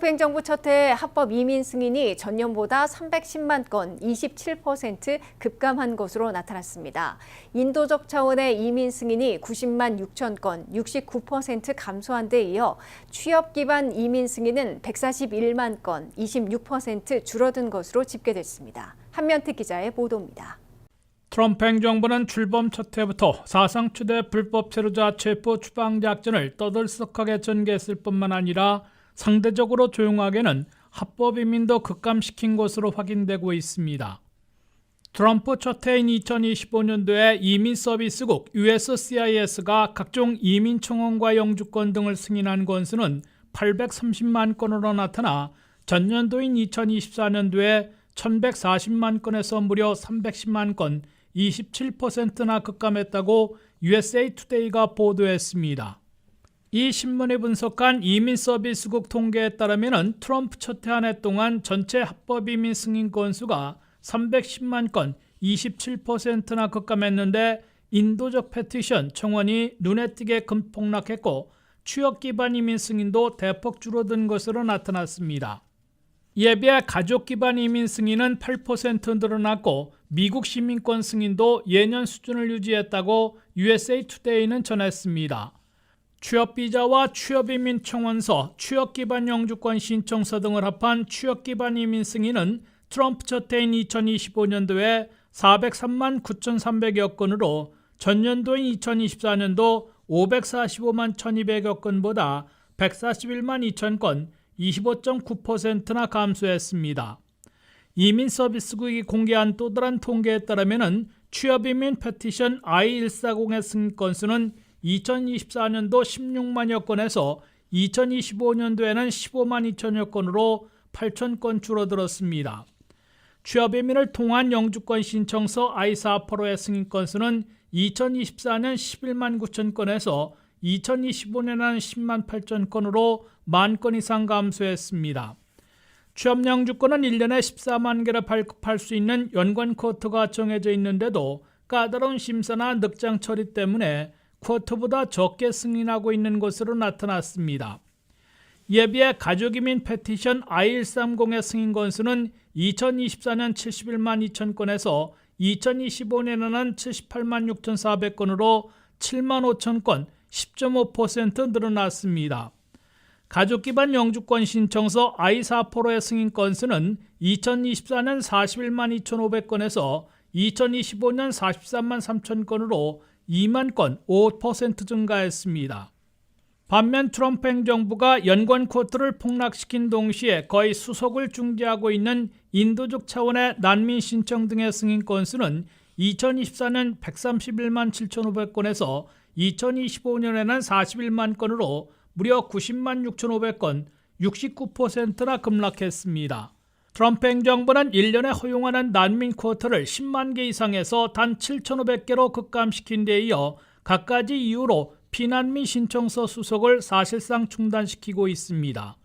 트럼프 행정부 첫 해 합법 이민 승인이 전년보다 310만 건, 27% 급감한 것으로 나타났습니다. 인도적 차원의 이민 승인이 90만 6천 건, 69% 감소한 데 이어 취업 기반 이민 승인은 141만 건, 26% 줄어든 것으로 집계됐습니다. 한면택 기자의 보도입니다. 트럼프 행정부는 출범 첫 해부터 사상 최대 불법 체류자 체포 추방 작전을 떠들썩하게 전개했을 뿐만 아니라 상대적으로 조용하게는 합법 이민도 급감시킨 것으로 확인되고 있습니다. 트럼프 첫 해인 2025년도에 이민 서비스국 USCIS가 각종 이민 청원과 영주권 등을 승인한 건수는 830만 건으로 나타나 전년도인 2024년도에 1140만 건에서 무려 310만 건, 27%나 급감했다고 USA 투데이가 보도했습니다. 이 신문이 분석한 이민 서비스국 통계에 따르면 트럼프 첫 해 한 해 동안 전체 합법 이민 승인 건수가 310만 건, 27%나 급감했는데 인도적 페티션 청원이 눈에 띄게 급폭락했고 취업 기반 이민 승인도 대폭 줄어든 것으로 나타났습니다. 이에 비해 가족 기반 이민 승인은 8% 늘어났고 미국 시민권 승인도 예년 수준을 유지했다고 USA 투데이는 전했습니다. 취업비자와 취업이민 청원서, 취업기반 영주권 신청서 등을 합한 취업기반 이민 승인은 트럼프 첫 해인 2025년도에 403만 9,300여 건으로 전년도인 2024년도 545만 1,200여 건보다 141만 2천 건, 25.9%나 감소했습니다. 이민 서비스국이 공개한 또 다른 통계에 따르면 취업이민 페티션 I-140의 승인 건수는 2024년도 16만여 건에서 2025년도에는 15만 2천여 건으로 8천 건 줄어들었습니다. 취업이민을 통한 영주권 신청서 I-485의 승인 건수는 2024년 11만 9천 건에서 2025년에는 10만 8천 건으로 만 건 이상 감소했습니다. 취업 영주권은 1년에 14만 개를 발급할 수 있는 연관 쿼터가 정해져 있는데도 까다로운 심사나 늑장 처리 때문에 쿼터보다 적게 승인하고 있는 것으로 나타났습니다. 이에 비해 가족이민 페티션 I-130의 승인 건수는 2024년 71만 2천 건에서 2025년에는 78만 6,400건으로 7만 5천 건, 10.5% 늘어났습니다. 가족 기반 영주권 신청서 I-485의 승인 건수는 2024년 41만 2,500건에서 2025년 43만 3천 건으로 2만 건, 5% 증가했습니다. 반면 트럼프 행정부가 연관 쿼터를 폭락시킨 동시에 거의 수속을 중지하고 있는 인도적 차원의 난민 신청 등의 승인 건수는 2024년 131만 7,500건에서 2025년에는 41만 건으로 무려 90만 6,500건, 69%나 급락했습니다. 트럼프 행정부는 1년에 허용하는 난민 쿼터를 10만 개 이상에서 단 7,500개로 급감시킨 데 이어 갖가지 이유로 피난민 신청서 수속을 사실상 중단시키고 있습니다.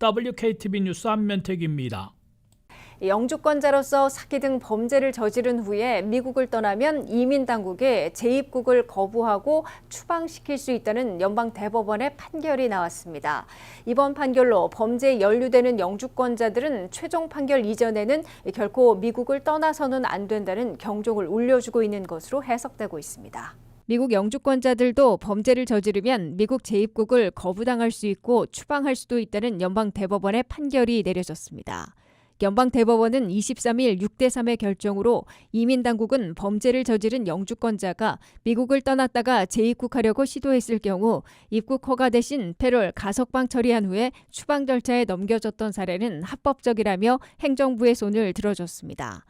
WKTV 뉴스 한면택입니다. 영주권자로서 사기 등 범죄를 저지른 후에 미국을 떠나면 이민당국에 재입국을 거부하고 추방시킬 수 있다는 연방대법원의 판결이 나왔습니다. 이번 판결로 범죄에 연루되는 영주권자들은 최종 판결 이전에는 결코 미국을 떠나서는 안 된다는 경종을 울려주고 있는 것으로 해석되고 있습니다. 미국 영주권자들도 범죄를 저지르면 미국 재입국을 거부당할 수 있고 추방할 수도 있다는 연방대법원의 판결이 내려졌습니다. 연방대법원은 23일 6대3의 결정으로 이민당국은 범죄를 저지른 영주권자가 미국을 떠났다가 재입국하려고 시도했을 경우 입국 허가 대신 패롤 가석방 처리한 후에 추방 절차에 넘겨졌던 사례는 합법적이라며 행정부의 손을 들어줬습니다.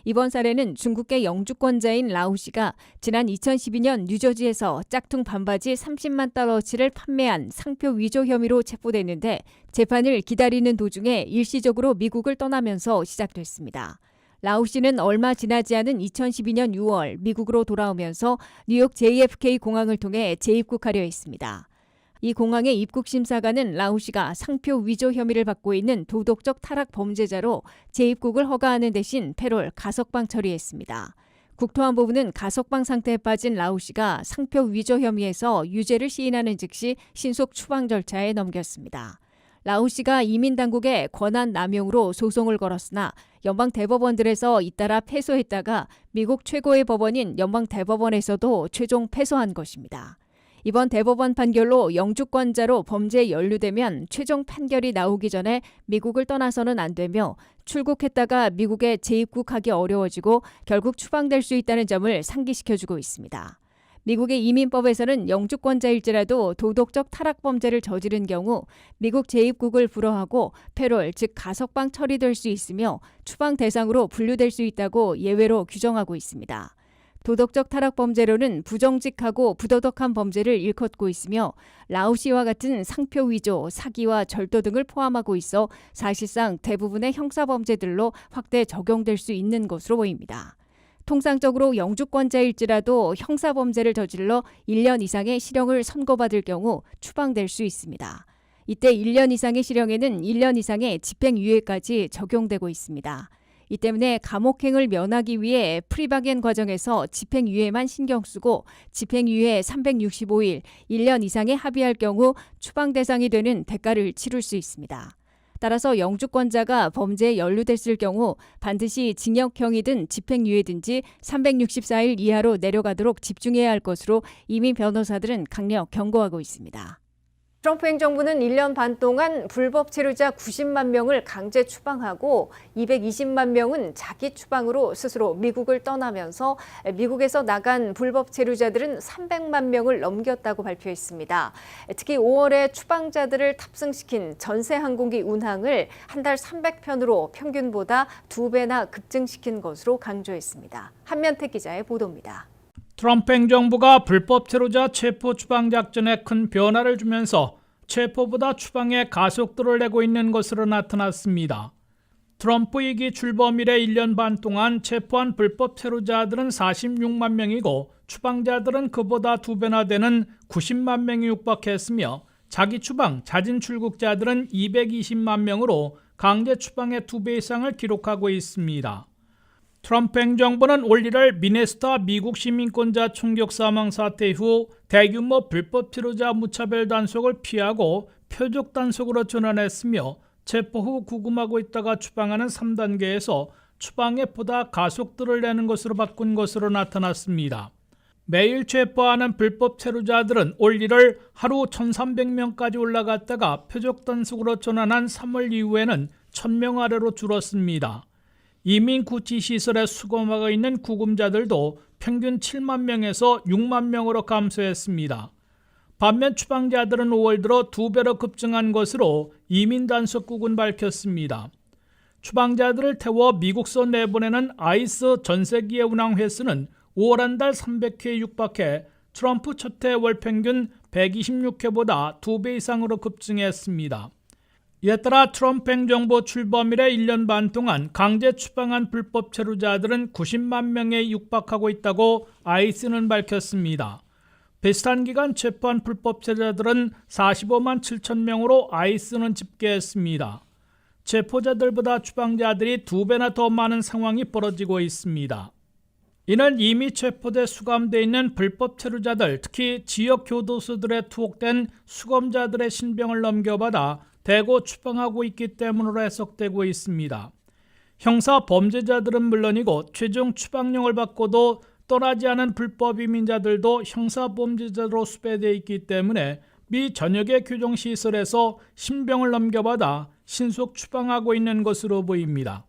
이번 사례는 중국계 영주권자인 라우 씨가 지난 2012년 뉴저지에서 짝퉁 반바지 30만 달러치를 판매한 상표 위조 혐의로 체포됐는데 재판을 기다리는 도중에 일시적으로 미국을 떠나면서 시작됐습니다. 라우 씨는 얼마 지나지 않은 2012년 6월 미국으로 돌아오면서 뉴욕 JFK 공항을 통해 재입국하려 했습니다. 이 공항의 입국심사관은 라우 씨가 상표 위조 혐의를 받고 있는 도덕적 타락 범죄자로 재입국을 허가하는 대신 패롤 가석방 처리했습니다. 국토안보부는 가석방 상태에 빠진 라우 씨가 상표 위조 혐의에서 유죄를 시인하는 즉시 신속 추방 절차에 넘겼습니다. 라우시가 이민당국에 권한 남용으로 소송을 걸었으나 연방대법원들에서 잇따라 패소했다가 미국 최고의 법원인 연방대법원에서도 최종 패소한 것입니다. 이번 대법원 판결로 영주권자로 범죄에 연루되면 최종 판결이 나오기 전에 미국을 떠나서는 안 되며 출국했다가 미국에 재입국하기 어려워지고 결국 추방될 수 있다는 점을 상기시켜주고 있습니다. 미국의 이민법에서는 영주권자일지라도 도덕적 타락 범죄를 저지른 경우 미국 재입국을 불허하고 패롤, 즉 가석방 처리될 수 있으며 추방 대상으로 분류될 수 있다고 예외로 규정하고 있습니다. 도덕적 타락 범죄로는 부정직하고 부도덕한 범죄를 일컫고 있으며 라우시와 같은 상표 위조, 사기와 절도 등을 포함하고 있어 사실상 대부분의 형사범죄들로 확대 적용될 수 있는 것으로 보입니다. 통상적으로 영주권자일지라도 형사범죄를 저질러 1년 이상의 실형을 선고받을 경우 추방될 수 있습니다. 이때 1년 이상의 실형에는 1년 이상의 집행유예까지 적용되고 있습니다. 이 때문에 감옥행을 면하기 위해 프리바겐 과정에서 집행유예만 신경 쓰고 집행유예 365일, 1년 이상에 합의할 경우 추방 대상이 되는 대가를 치를 수 있습니다. 따라서 영주권자가 범죄에 연루됐을 경우 반드시 징역형이든 집행유예든지 364일 이하로 내려가도록 집중해야 할 것으로 이민 변호사들은 강력 경고하고 있습니다. 트럼프 행정부는 1년 반 동안 불법 체류자 90만 명을 강제 추방하고 220만 명은 자기 추방으로 스스로 미국을 떠나면서 미국에서 나간 불법 체류자들은 300만 명을 넘겼다고 발표했습니다. 특히 5월에 추방자들을 탑승시킨 전세 항공기 운항을 한 달 300편으로 평균보다 2배나 급증시킨 것으로 강조했습니다. 한면택 기자의 보도입니다. 트럼프 행정부가 불법 체류자 체포 추방 작전에 큰 변화를 주면서 체포보다 추방에 가속도를 내고 있는 것으로 나타났습니다. 트럼프 2기 출범 이래 1년 반 동안 체포한 불법 체류자들은 46만 명이고 추방자들은 그보다 2배나 되는 90만 명이 육박했으며 자기 추방, 자진 출국자들은 220만 명으로 강제 추방의 2배 이상을 기록하고 있습니다. 트럼프 행정부는 올 1월 미네소타 미국 시민권자 총격 사망 사태 이후 대규모 불법 체류자 무차별 단속을 피하고 표적 단속으로 전환했으며 체포 후 구금하고 있다가 추방하는 3단계에서 추방에 보다 가속도를 내는 것으로 바꾼 것으로 나타났습니다. 매일 체포하는 불법 체류자들은 올 1월 하루 1,300명까지 올라갔다가 표적 단속으로 전환한 3월 이후에는 1,000명 아래로 줄었습니다. 이민 구치 시설에 수감하고 있는 구금자들도 평균 7만 명에서 6만 명으로 감소했습니다. 반면 추방자들은 5월 들어 2배로 급증한 것으로 이민단속국은 밝혔습니다. 추방자들을 태워 미국서 내보내는 아이스 전세기의 운항 횟수는 5월 한 달 300회에 육박해 트럼프 첫 해 월 평균 126회보다 2배 이상으로 급증했습니다. 이에 따라 트럼프 행정부 출범 이래 1년 반 동안 강제 추방한 불법 체류자들은 90만 명에 육박하고 있다고 아이스는 밝혔습니다. 비슷한 기간 체포한 불법 체류자들은 45만 7천 명으로 아이스는 집계했습니다. 체포자들보다 추방자들이 2배나 더 많은 상황이 벌어지고 있습니다. 이는 이미 체포돼 수감돼 있는 불법 체류자들, 특히 지역 교도소들에 투옥된 수감자들의 신병을 넘겨받아 대거 추방하고 있기 때문으로 해석되고 있습니다. 형사 범죄자들은 물론이고 최종 추방령을 받고도 떠나지 않은 불법 이민자들도 형사 범죄자로 수배되어 있기 때문에 미 전역의 교정시설에서 신병을 넘겨받아 신속 추방하고 있는 것으로 보입니다.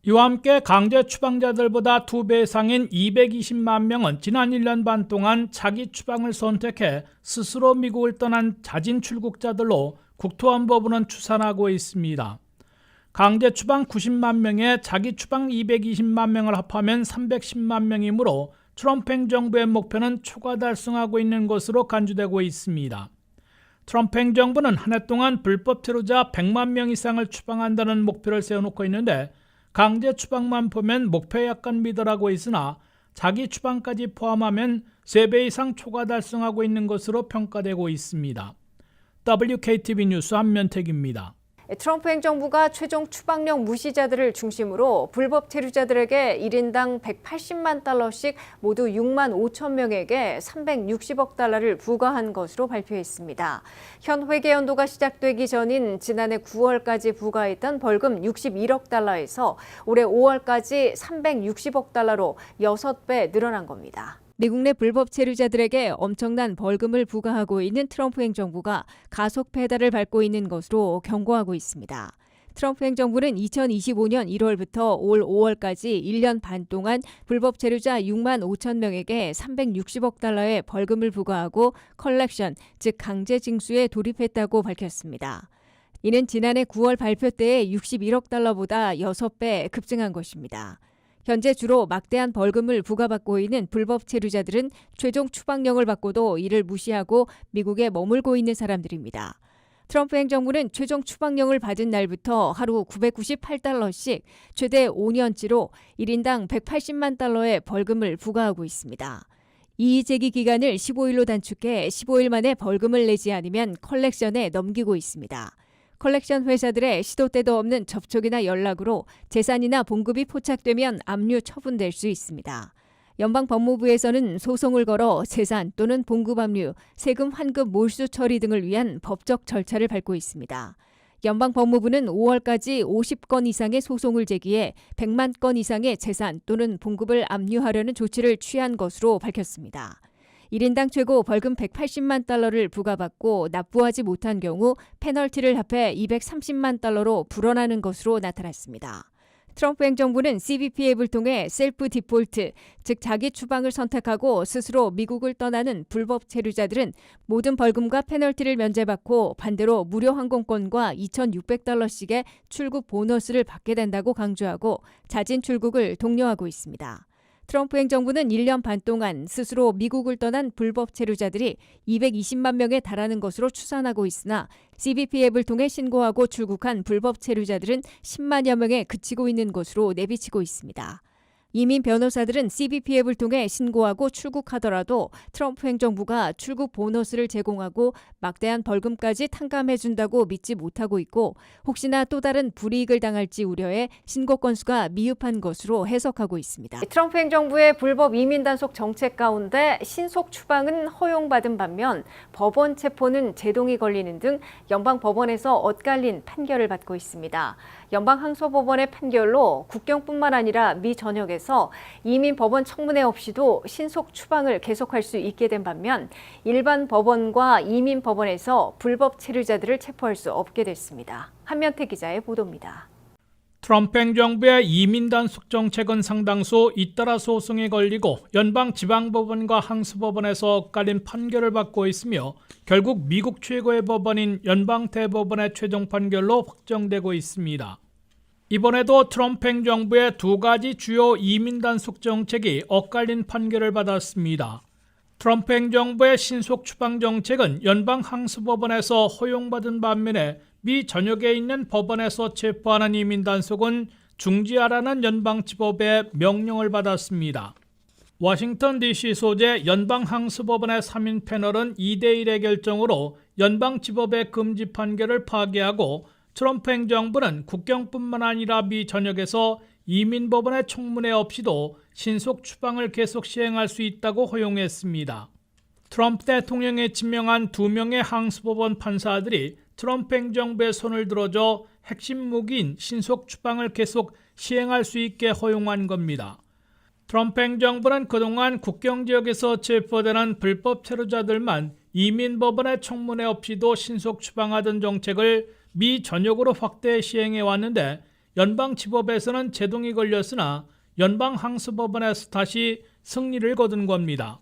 이와 함께 강제 추방자들보다 2배 이상인 220만 명은 지난 1년 반 동안 자기 추방을 선택해 스스로 미국을 떠난 자진 출국자들로 국토안보부는 추산하고 있습니다. 강제 추방 90만 명에 자기 추방 220만 명을 합하면 310만 명이므로 트럼프 행정부의 목표는 초과 달성하고 있는 것으로 간주되고 있습니다. 트럼프 행정부는 한 해 동안 불법 체류자 100만 명 이상을 추방한다는 목표를 세워놓고 있는데 강제 추방만 보면 목표에 약간 미달하고 있으나 자기 추방까지 포함하면 3배 이상 초과 달성하고 있는 것으로 평가되고 있습니다. WKTV 뉴스 한면택입니다. 트럼프 행정부가 최종 추방령 무시자들을 중심으로 불법 체류자들에게 1인당 180만 달러씩 모두 6만 5천 명에게 360억 달러를 부과한 것으로 발표했습니다. 현 회계 연도가 시작되기 전인 지난해 9월까지 부과했던 벌금 61억 달러에서 올해 5월까지 360억 달러로 6배 늘어난 겁니다. 미국 내 불법 체류자들에게 엄청난 벌금을 부과하고 있는 트럼프 행정부가 가속 페달을 밟고 있는 것으로 경고하고 있습니다. 트럼프 행정부는 2025년 1월부터 올 5월까지 1년 반 동안 불법 체류자 6만 5천 명에게 360억 달러의 벌금을 부과하고 컬렉션, 즉 강제 징수에 돌입했다고 밝혔습니다. 이는 지난해 9월 발표 때의 61억 달러보다 6배 급증한 것입니다. 현재 주로 막대한 벌금을 부과받고 있는 불법 체류자들은 최종 추방령을 받고도 이를 무시하고 미국에 머물고 있는 사람들입니다. 트럼프 행정부는 최종 추방령을 받은 날부터 하루 998달러씩 최대 5년치로 1인당 180만 달러의 벌금을 부과하고 있습니다. 이의 제기 기간을 15일로 단축해 15일 만에 벌금을 내지 않으면 컬렉션에 넘기고 있습니다. 컬렉션 회사들의 시도 때도 없는 접촉이나 연락으로 재산이나 봉급이 포착되면 압류 처분될 수 있습니다. 연방법무부에서는 소송을 걸어 재산 또는 봉급 압류, 세금 환급 몰수 처리 등을 위한 법적 절차를 밟고 있습니다. 연방법무부는 5월까지 50건 이상의 소송을 제기해 100만 건 이상의 재산 또는 봉급을 압류하려는 조치를 취한 것으로 밝혔습니다. 1인당 최고 벌금 180만 달러를 부과받고 납부하지 못한 경우 페널티를 합해 230만 달러로 불어나는 것으로 나타났습니다. 트럼프 행정부는 CBP 앱을 통해 셀프 디폴트, 즉 자기 추방을 선택하고 스스로 미국을 떠나는 불법 체류자들은 모든 벌금과 페널티를 면제받고 반대로 무료 항공권과 2,600달러씩의 출국 보너스를 받게 된다고 강조하고 자진 출국을 독려하고 있습니다. 트럼프 행정부는 1년 반 동안 스스로 미국을 떠난 불법 체류자들이 220만 명에 달하는 것으로 추산하고 있으나 CBP 앱을 통해 신고하고 출국한 불법 체류자들은 10만여 명에 그치고 있는 것으로 내비치고 있습니다. 이민 변호사들은 CBP 앱을 통해 신고하고 출국하더라도 트럼프 행정부가 출국 보너스를 제공하고 막대한 벌금까지 탕감해준다고 믿지 못하고 있고 혹시나 또 다른 불이익을 당할지 우려해 신고 건수가 미흡한 것으로 해석하고 있습니다. 트럼프 행정부의 불법 이민 단속 정책 가운데 신속 추방은 허용받은 반면 법원 체포는 제동이 걸리는 등 연방 법원에서 엇갈린 판결을 받고 있습니다. 연방 항소법원의 판결로 국경뿐만 아니라 미 전역에서 이민 법원 청문회 없이도 신속 추방을 계속할 수 있게 된 반면 일반 법원과 이민 법원에서 불법 체류자들을 체포할 수 없게 됐습니다. 한면태 기자의 보도입니다. 트럼프 행정부의 이민 단속 정책은 상당수 잇따라 소송에 걸리고 연방 지방법원과 항소법원에서 엇갈린 판결을 받고 있으며 결국 미국 최고의 법원인 연방 대법원의 최종 판결로 확정되고 있습니다. 이번에도 트럼프 행정부의 두 가지 주요 이민 단속 정책이 엇갈린 판결을 받았습니다. 트럼프 행정부의 신속 추방 정책은 연방 항소법원에서 허용받은 반면에 미 전역에 있는 법원에서 체포하는 이민 단속은 중지하라는 연방지법의 명령을 받았습니다. 워싱턴 DC 소재 연방항소법원의 3인 패널은 2대1의 결정으로 연방지법의 금지 판결을 파기하고 트럼프 행정부는 국경뿐만 아니라 미 전역에서 이민법원의 청문회 없이도 신속 추방을 계속 시행할 수 있다고 허용했습니다. 트럼프 대통령이 지명한 2명의 항소법원 판사들이 트럼프 행정부의 손을 들어줘 핵심 무기인 신속 추방을 계속 시행할 수 있게 허용한 겁니다. 트럼프 행정부는 그동안 국경지역에서 체포되는 불법 체류자들만 이민법원의 청문회 없이도 신속 추방하던 정책을 미 전역으로 확대 시행해 왔는데 연방지법에서는 제동이 걸렸으나 연방항소법원에서 다시 승리를 거둔 겁니다.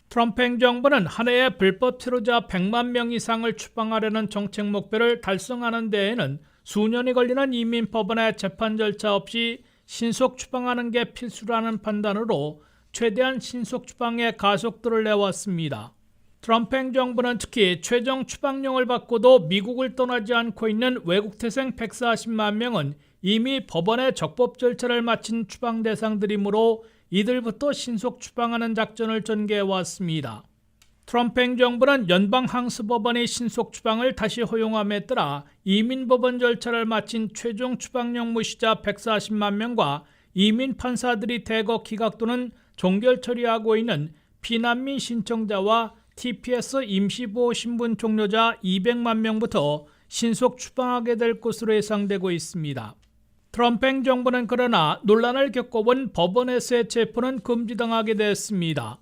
트럼프 행정부는 한 해에 불법 체류자 100만 명 이상을 추방하려는 정책 목표를 달성하는 데에는 수년이 걸리는 이민법원의 재판 절차 없이 신속 추방하는 게 필수라는 판단으로 최대한 신속 추방에 가속도를 내왔습니다. 트럼프 행정부는 특히 최종 추방령을 받고도 미국을 떠나지 않고 있는 외국태생 140만 명은 이미 법원의 적법 절차를 마친 추방 대상들이므로 이들부터 신속 추방하는 작전을 전개해왔습니다. 트럼프 행정부는 연방항스법원의 신속 추방을 다시 허용함에 따라 이민법원 절차를 마친 최종 추방령 무시자 140만 명과 이민 판사들이 대거 기각 또는 종결 처리하고 있는 피난민 신청자와 TPS 임시보호 신분 종료자 200만 명부터 신속 추방하게 될 것으로 예상되고 있습니다. 트럼프 행정부는 그러나 논란을 겪어온 법원에서의 체포는 금지당하게 됐습니다.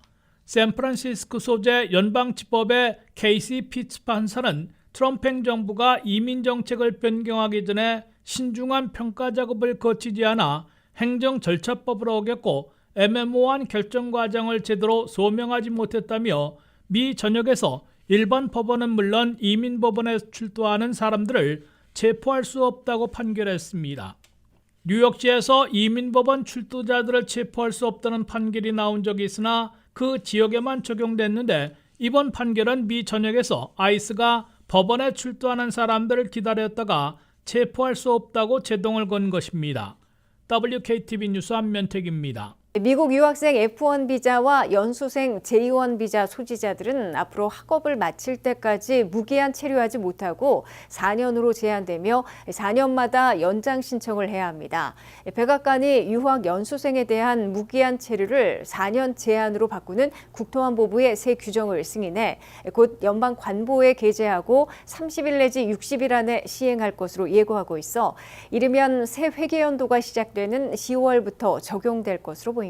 샌프란시스코 소재 연방지법의 케이시 피츠 판사는 트럼프 행정부가 이민 정책을 변경하기 전에 신중한 평가 작업을 거치지 않아 행정 절차법을 어겼고 애매모호한 결정 과정을 제대로 소명하지 못했다며 미 전역에서 일반 법원은 물론 이민법원에 출두하는 사람들을 체포할 수 없다고 판결했습니다. 뉴욕시에서 이민법원 출두자들을 체포할 수 없다는 판결이 나온 적이 있으나 그 지역에만 적용됐는데 이번 판결은 미 전역에서 아이스가 법원에 출두하는 사람들을 기다렸다가 체포할 수 없다고 제동을 건 것입니다. WKTV 뉴스 안면택입니다. 미국 유학생 F1 비자와 연수생 J1 비자 소지자들은 앞으로 학업을 마칠 때까지 무기한 체류하지 못하고 4년으로 제한되며 4년마다 연장 신청을 해야 합니다. 백악관이 유학 연수생에 대한 무기한 체류를 4년 제한으로 바꾸는 국토안보부의 새 규정을 승인해 곧 연방 관보에 게재하고 30일 내지 60일 안에 시행할 것으로 예고하고 있어 이르면 새 회계연도가 시작되는 10월부터 적용될 것으로 보입니다.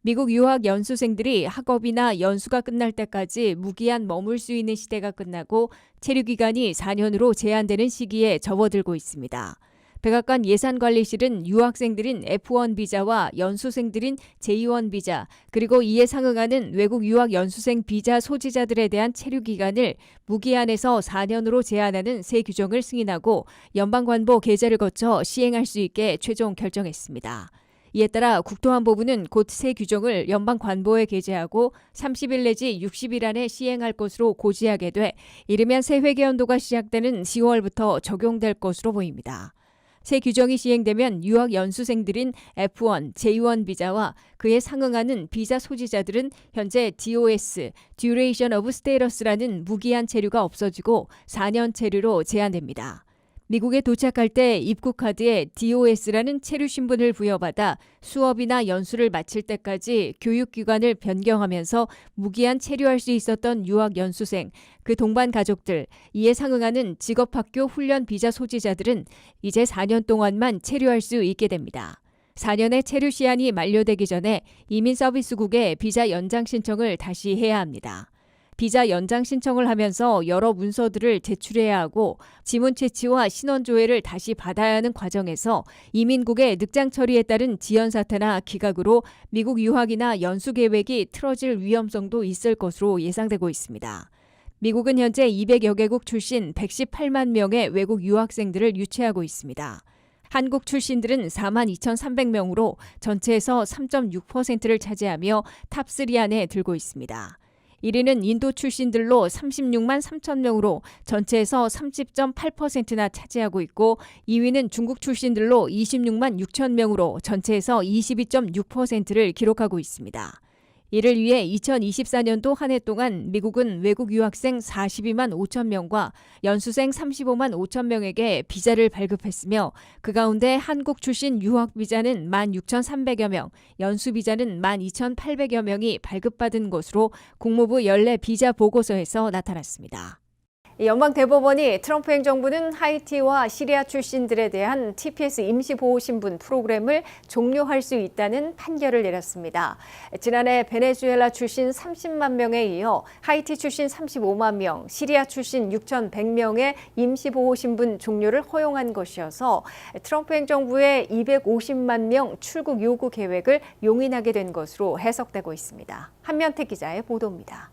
미국 유학 연수생들이 학업이나 연수가 끝날 때까지 무기한 머물 수 있는 시대가 끝나고 체류 기간이 4년으로 제한되는 시기에 접어들고 있습니다. 백악관 예산관리실은 유학생들인 F1 비자와 연수생들인 J1 비자 그리고 이에 상응하는 외국 유학 연수생 비자 소지자들에 대한 체류 기간을 무기한에서 4년으로 제한하는 새 규정을 승인하고 연방관보 게재를 거쳐 시행할 수 있게 최종 결정했습니다. 이에 따라 국토안보부는 곧 새 규정을 연방관보에 게재하고 30일 내지 60일 안에 시행할 것으로 고지하게 돼 이르면 새 회계연도가 시작되는 10월부터 적용될 것으로 보입니다. 새 규정이 시행되면 유학 연수생들인 F1, J1 비자와 그에 상응하는 비자 소지자들은 현재 DOS, Duration of Status라는 무기한 체류가 없어지고 4년 체류로 제한됩니다. 미국에 도착할 때 입국 카드에 DOS라는 체류 신분을 부여받아 수업이나 연수를 마칠 때까지 교육기관을 변경하면서 무기한 체류할 수 있었던 유학 연수생, 그 동반 가족들, 이에 상응하는 직업학교 훈련 비자 소지자들은 이제 4년 동안만 체류할 수 있게 됩니다. 4년의 체류 시한이 만료되기 전에 이민서비스국에 비자 연장 신청을 다시 해야 합니다. 비자 연장 신청을 하면서 여러 문서들을 제출해야 하고 지문 채취와 신원 조회를 다시 받아야 하는 과정에서 이민국의 늑장 처리에 따른 지연 사태나 기각으로 미국 유학이나 연수 계획이 틀어질 위험성도 있을 것으로 예상되고 있습니다. 미국은 현재 200여 개국 출신 118만 명의 외국 유학생들을 유치하고 있습니다. 한국 출신들은 4만 2,300명으로 전체에서 3.6%를 차지하며 탑3 안에 들고 있습니다. 1위는 인도 출신들로 36만 3천 명으로 전체에서 30.8%나 차지하고 있고 2위는 중국 출신들로 26만 6천 명으로 전체에서 22.6%를 기록하고 있습니다. 이를 위해 2024년도 한 해 동안 미국은 외국 유학생 42만 5천 명과 연수생 35만 5천 명에게 비자를 발급했으며 그 가운데 한국 출신 유학 비자는 16,300여 명, 연수 비자는 12,800여 명이 발급받은 것으로 국무부 연례 비자 보고서에서 나타났습니다. 연방대법원이 트럼프 행정부는 하이티와 시리아 출신들에 대한 TPS 임시보호신분 프로그램을 종료할 수 있다는 판결을 내렸습니다. 지난해 베네수엘라 출신 30만 명에 이어 하이티 출신 35만 명, 시리아 출신 6,100명의 임시보호신분 종료를 허용한 것이어서 트럼프 행정부의 250만 명 출국 요구 계획을 용인하게 된 것으로 해석되고 있습니다. 한면택 기자의 보도입니다.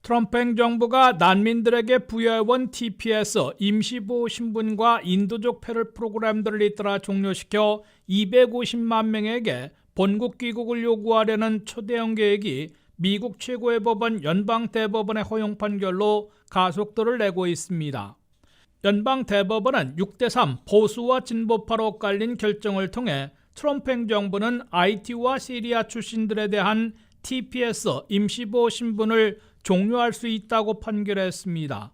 트럼프 행정부가 난민들에게 부여해온 TPS 임시보호 신분과 인도적 패럴 프로그램들을 잇따라 종료시켜 250만 명에게 본국 귀국을 요구하려는 초대형 계획이 미국 최고의 법원 연방대법원의 허용 판결로 가속도를 내고 있습니다. 연방대법원은 6대3 보수와 진보파로 갈린 결정을 통해 트럼프 행정부는 IT와 시리아 출신들에 대한 TPS 임시보호 신분을 종료할 수 있다고 판결했습니다.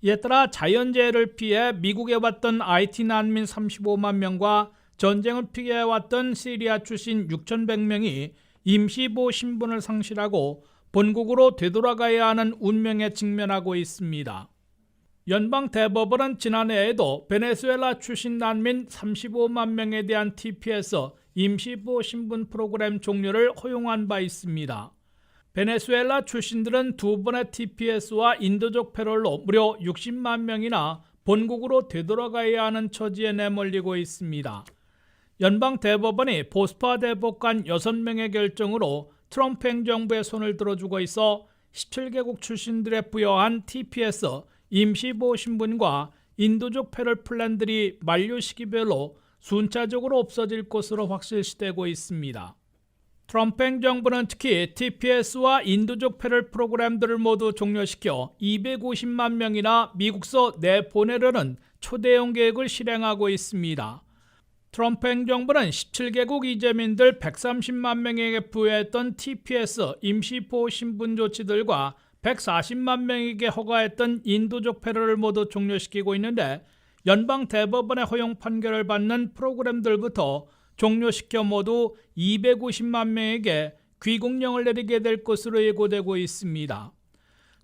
이에 따라 자연재해를 피해 미국에 왔던 IT 난민 35만 명과 전쟁을 피해왔던 시리아 출신 6,100명이 임시보호 신분을 상실하고 본국으로 되돌아가야 하는 운명에 직면하고 있습니다. 연방대법원은 지난해에도 베네수엘라 출신 난민 35만 명에 대한 TPS 임시보호 신분 프로그램 종료를 허용한 바 있습니다. 베네수엘라 출신들은 두 번의 TPS와 인도적 패롤로 무려 60만 명이나 본국으로 되돌아가야 하는 처지에 내몰리고 있습니다. 연방대법원이 보스파 대법관 6명의 결정으로 트럼프 행정부의 손을 들어주고 있어 17개국 출신들에 부여한 TPS 임시보호 신분과 인도적 패럴 플랜들이 만료 시기별로 순차적으로 없어질 것으로 확실시되고 있습니다. 트럼프 행정부는 특히 TPS와 인도적 패럴 프로그램들을 모두 종료시켜 250만 명이나 미국서 내보내려는 초대형 계획을 실행하고 있습니다. 트럼프 행정부는 17개국 이재민들 130만 명에게 부여했던 TPS 임시보호 신분 조치들과 140만 명에게 허가했던 인도적 패럴을 모두 종료시키고 있는데 연방대법원의 허용 판결을 받는 프로그램들부터 종료시켜 모두 250만 명에게 귀국령을 내리게 될 것으로 예고되고 있습니다.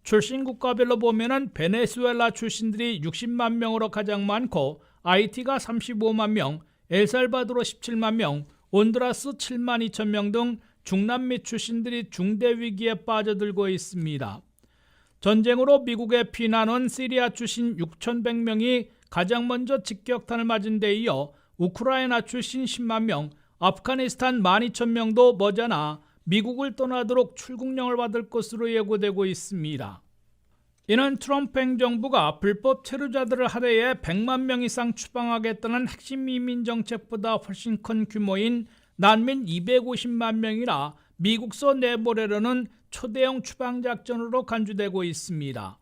출신 국가별로 보면 베네수엘라 출신들이 60만 명으로 가장 많고 하이티가 35만 명, 엘살바도르 17만 명, 온두라스 7만 2천 명 등 중남미 출신들이 중대 위기에 빠져들고 있습니다. 전쟁으로 미국에 피난온 시리아 출신 6,100명이 가장 먼저 직격탄을 맞은 데 이어 우크라이나 출신 10만 명, 아프가니스탄 12,000명도 머지않아 미국을 떠나도록 출국령을 받을 것으로 예고되고 있습니다. 이는 트럼프 행정부가 불법 체류자들을 하루에 100만 명 이상 추방하겠다는 핵심 이민 정책보다 훨씬 큰 규모인 난민 250만 명이나 미국서 내보내려는 초대형 추방 작전으로 간주되고 있습니다.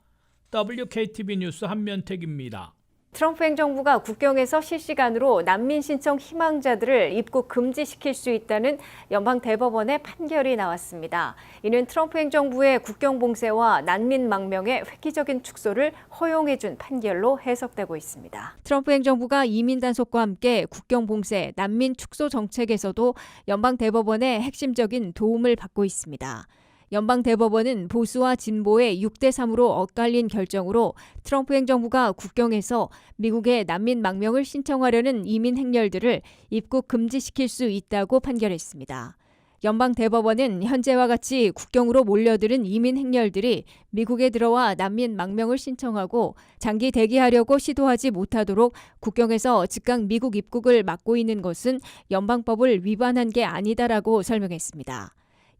WKTV 뉴스 한면택입니다. 트럼프 행정부가 국경에서 실시간으로 난민 신청 희망자들을 입국 금지시킬 수 있다는 연방대법원의 판결이 나왔습니다. 이는 트럼프 행정부의 국경 봉쇄와 난민 망명의 획기적인 축소를 허용해준 판결로 해석되고 있습니다. 트럼프 행정부가 이민 단속과 함께 국경 봉쇄, 난민 축소 정책에서도 연방대법원의 핵심적인 도움을 받고 있습니다. 연방대법원은 보수와 진보의 6대3으로 엇갈린 결정으로 트럼프 행정부가 국경에서 미국의 난민 망명을 신청하려는 이민 행렬들을 입국 금지시킬 수 있다고 판결했습니다. 연방대법원은 현재와 같이 국경으로 몰려드는 이민 행렬들이 미국에 들어와 난민 망명을 신청하고 장기 대기하려고 시도하지 못하도록 국경에서 즉각 미국 입국을 막고 있는 것은 연방법을 위반한 게 아니다라고 설명했습니다.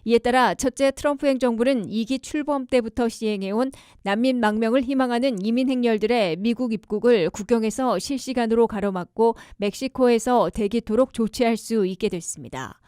이에 따라 첫째 트럼프 행정부는 2기 출범 때부터 시행해온 난민 망명을 희망하는 이민 행렬들의 미국 입국을 국경에서 실시간으로 가로막고 멕시코에서 대기토록 조치할 수 있게 됐습니다.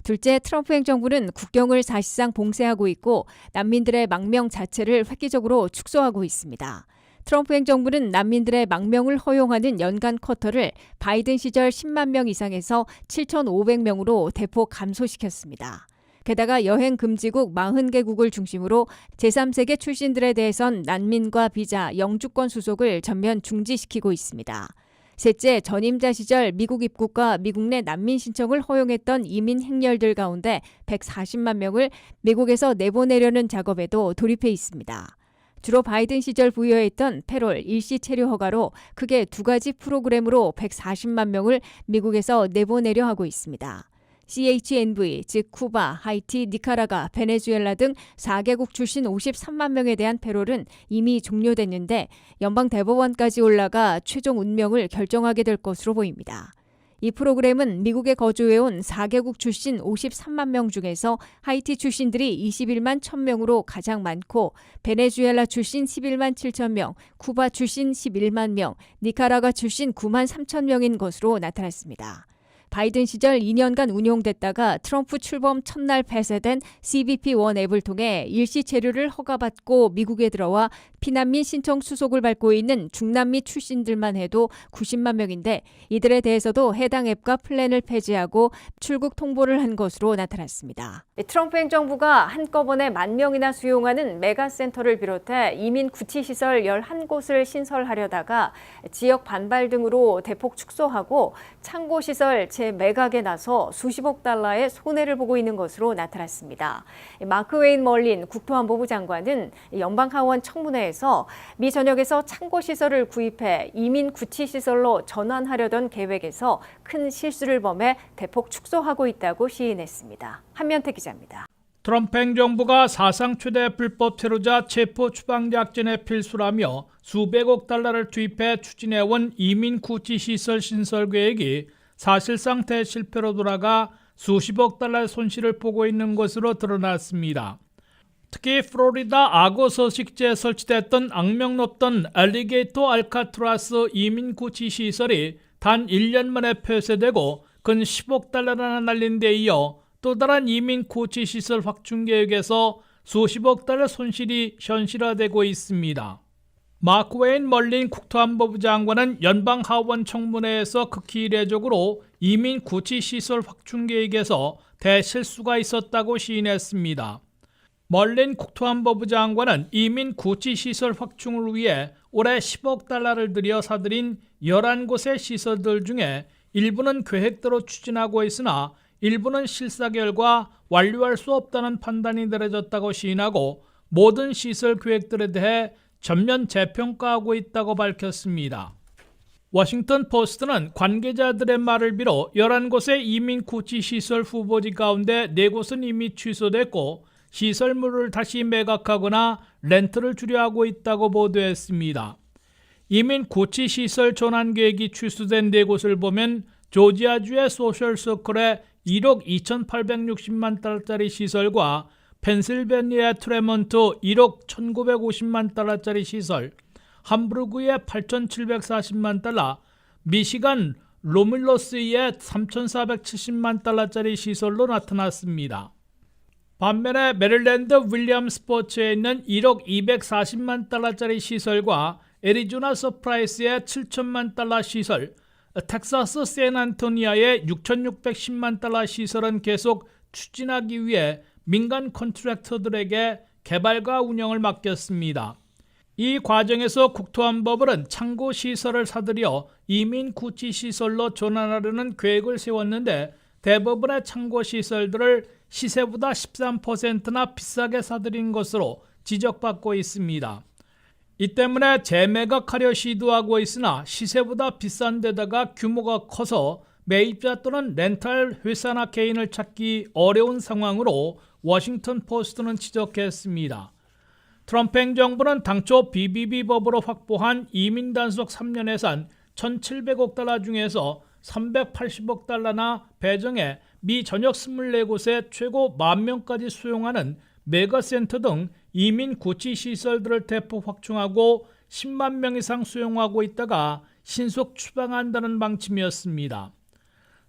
둘째, 트럼프 행정부는 국경을 사실상 봉쇄하고 있고 난민들의 망명 자체를 획기적으로 축소하고 있습니다. 트럼프 행정부는 난민들의 망명을 허용하는 연간 쿼터를 바이든 시절 10만 명 이상에서 7,500명으로 대폭 감소시켰습니다. 게다가 여행 금지국 40개국을 중심으로 제3세계 출신들에 대해선 난민과 비자, 영주권 수속을 전면 중지시키고 있습니다. 셋째, 전임자 시절 미국 입국과 미국 내 난민 신청을 허용했던 이민 행렬들 가운데 140만 명을 미국에서 내보내려는 작업에도 돌입해 있습니다. 주로 바이든 시절 부여했던 패롤, 일시 체류 허가로 크게 두 가지 프로그램으로 140만 명을 미국에서 내보내려 하고 있습니다. CHNV, 즉 쿠바, 하이티, 니카라가, 베네수엘라 등 4개국 출신 53만 명에 대한 패롤은 이미 종료됐는데 연방대법원까지 올라가 최종 운명을 결정하게 될 것으로 보입니다. 이 프로그램은 미국에 거주해온 4개국 출신 53만 명 중에서 하이티 출신들이 21만 1,000명으로 가장 많고 베네수엘라 출신 11만 7천 명, 쿠바 출신 11만 명, 니카라가 출신 9만 3천 명인 것으로 나타났습니다. 바이든 시절 2년간 운용됐다가 트럼프 출범 첫날 폐쇄된 CBP-1 앱을 통해 일시 체류를 허가받고 미국에 들어와 피난민 신청 수속을 밟고 있는 중남미 출신들만 해도 90만 명인데 이들에 대해서도 해당 앱과 플랜을 폐지하고 출국 통보를 한 것으로 나타났습니다. 트럼프 행정부가 한꺼번에 1,000명이나 수용하는 메가센터를 비롯해 이민 구치시설 11곳을 신설하려다가 지역 반발 등으로 대폭 축소하고 창고시설 재매각에 나서 수십억 달러의 손해를 보고 있는 것으로 나타났습니다. 마크 웨인 멀린 국토안보부 장관은 연방하원 청문회에서 미 전역에서 창고시설을 구입해 이민 구치시설로 전환하려던 계획에서 큰 실수를 범해 대폭 축소하고 있다고 시인했습니다. 한면태 기자입니다. 트럼프 행정부가 사상 최대 불법 체류자 체포 추방작전의 필수라며 수백억 달러를 투입해 추진해온 이민 구치시설 신설 계획이 사실상 대실패로 돌아가 수십억 달러의 손실을 보고 있는 것으로 드러났습니다. 특히 플로리다 악어 서식지에 설치됐던 악명 높던 알리게이터 알카트라스 이민 구치시설이 단 1년 만에 폐쇄되고 근 10억 달러나 날린 데 이어 또 다른 이민 구치시설 확충 계획에서 수십억 달러 손실이 현실화되고 있습니다. 마크 웨인 멀린 국토안보부 장관은 연방 하원 청문회에서 극히 이례적으로 이민 구치시설 확충 계획에서 대실수가 있었다고 시인했습니다. 멀린 국토안보부 장관은 이민 구치시설 확충을 위해 올해 10억 달러를 들여 사들인 11곳의 시설들 중에 일부는 계획대로 추진하고 있으나 일부는 실사 결과 완료할 수 없다는 판단이 내려졌다고 시인하고 모든 시설 계획들에 대해 전면 재평가하고 있다고 밝혔습니다. 워싱턴 포스트는 관계자들의 말을 빌어 11곳의 이민 구치시설 후보지 가운데 4곳은 이미 취소됐고 시설물을 다시 매각하거나 렌트를 줄여 하고 있다고 보도했습니다. 이민 구치시설 전환 계획이 취소된 4곳을 보면 조지아주의 소셜서클에 1억 2,860만 달러짜리 시설과 펜실베니아 트레몬트 1억 1,950만 달러짜리 시설, 함부르크의 8,740만 달러, 미시간 로밀러스의 3,470만 달러짜리 시설로 나타났습니다. 반면에 메릴랜드 윌리엄스포츠에 있는 1억 240만 달러짜리 시설과 애리조나 서프라이스의 7천만 달러 시설, 텍사스 샌안토니아의 6,610만 달러 시설은 계속 추진하기 위해 민간 컨트랙터들에게 개발과 운영을 맡겼습니다. 이 과정에서 국토안보부는 창고 시설을 사들여 이민 구치 시설로 전환하려는 계획을 세웠는데 대부분의 창고 시설들을 시세보다 13%나 비싸게 사들인 것으로 지적받고 있습니다. 이 때문에 재매각하려 시도하고 있으나 시세보다 비싼 데다가 규모가 커서 매입자 또는 렌탈 회사나 개인을 찾기 어려운 상황으로 워싱턴 포스트는 지적했습니다. 트럼프 행정부는 당초 BBB법으로 확보한 이민 단속 3년 예산 1,700억 달러 중에서 380억 달러나 배정해 미 전역 24곳에 최고 10,000명까지 수용하는 메가센터 등 이민 구치 시설들을 대폭 확충하고 10만 명 이상 수용하고 있다가 신속 추방한다는 방침이었습니다.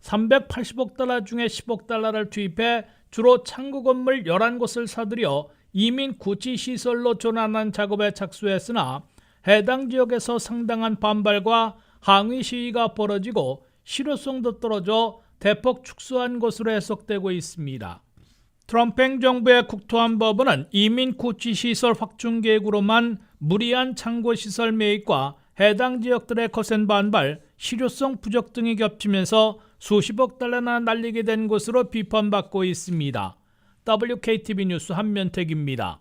380억 달러 중에 10억 달러를 투입해 주로 창고 건물 11곳을 사들여 이민 구치 시설로 전환한 작업에 착수했으나 해당 지역에서 상당한 반발과 항의 시위가 벌어지고 실효성도 떨어져 대폭 축소한 것으로 해석되고 있습니다. 트럼프 행정부의 국토안보부는 이민 구치시설 확충 계획으로만 무리한 창고시설 매입과 해당 지역들의 거센 반발, 실효성 부족 등이 겹치면서 수십억 달러나 날리게 된 것으로 비판받고 있습니다. WKTV 뉴스 한면택입니다.